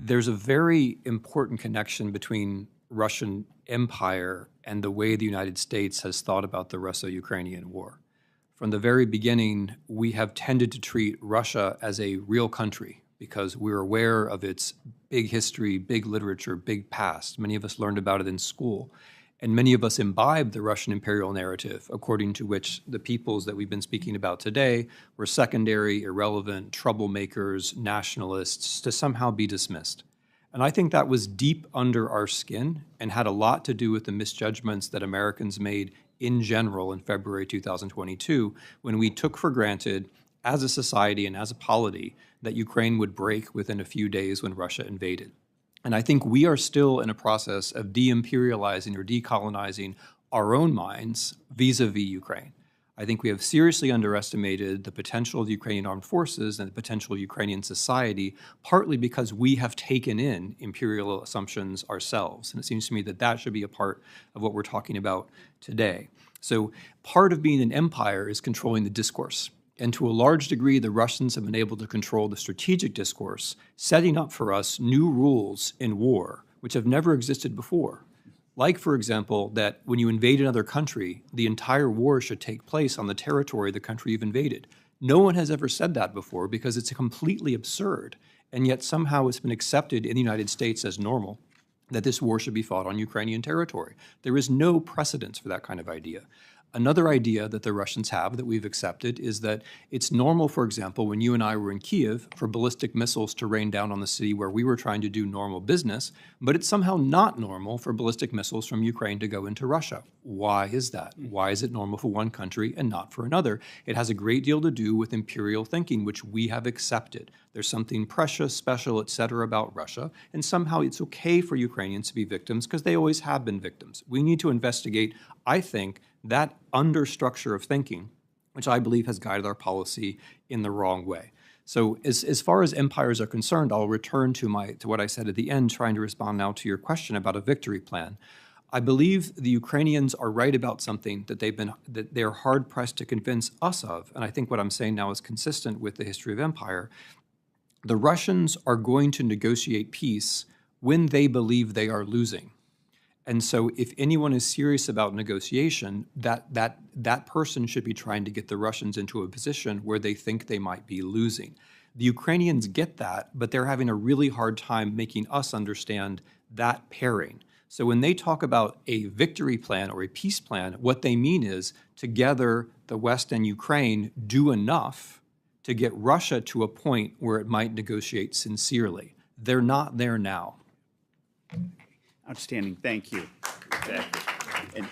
There's a very important connection between Russian empire and the way the United States has thought about the Russo-Ukrainian war. From the very beginning, we have tended to treat Russia as a real country because we're aware of its big history, big literature, big past. Many of us learned about it in school. And many of us imbibe the Russian imperial narrative, according to which the peoples that we've been speaking about today were secondary, irrelevant, troublemakers, nationalists, to somehow be dismissed. And I think that was deep under our skin and had a lot to do with the misjudgments that Americans made in general in February 2022, when we took for granted, as a society and as a polity, that Ukraine would break within a few days when Russia invaded. And I think we are still in a process of de-imperializing or decolonizing our own minds vis-a-vis Ukraine. I think we have seriously underestimated the potential of the Ukrainian armed forces and the potential of Ukrainian society, partly because we have taken in imperial assumptions ourselves. And it seems to me that that should be a part of what we're talking about today. So part of being an empire is controlling the discourse. And to a large degree, the Russians have been able to control the strategic discourse, setting up for us new rules in war, which have never existed before. Like, for example, that when you invade another country, the entire war should take place on the territory of the country you've invaded. No one has ever said that before because it's completely absurd. And yet somehow it's been accepted in the United States as normal that this war should be fought on Ukrainian territory. There is no precedence for that kind of idea. Another idea that the Russians have that we've accepted is that it's normal, for example, when you and I were in Kiev, for ballistic missiles to rain down on the city where we were trying to do normal business, but it's somehow not normal for ballistic missiles from Ukraine to go into Russia. Why is that? Why is it normal for one country and not for another? It has a great deal to do with imperial thinking, which we have accepted. There's something precious, special, et cetera, about Russia, and somehow it's okay for Ukrainians to be victims because they always have been victims. We need to investigate, I think, that understructure of thinking, which I believe has guided our policy in the wrong way. So as far as empires are concerned, I'll return to what I said at the end, trying to respond now to your question about a victory plan. I believe the Ukrainians are right about something that they're hard-pressed to convince us of, and I think what I'm saying now is consistent with the history of empire. The Russians are going to negotiate peace when they believe they are losing. And so if anyone is serious about negotiation, that person should be trying to get the Russians into a position where they think they might be losing. The Ukrainians get that, but they're having a really hard time making us understand that pairing. So when they talk about a victory plan or a peace plan, what they mean is together the West and Ukraine do enough to get Russia to a point where it might negotiate sincerely. They're not there now. Outstanding. Thank you. Exactly. And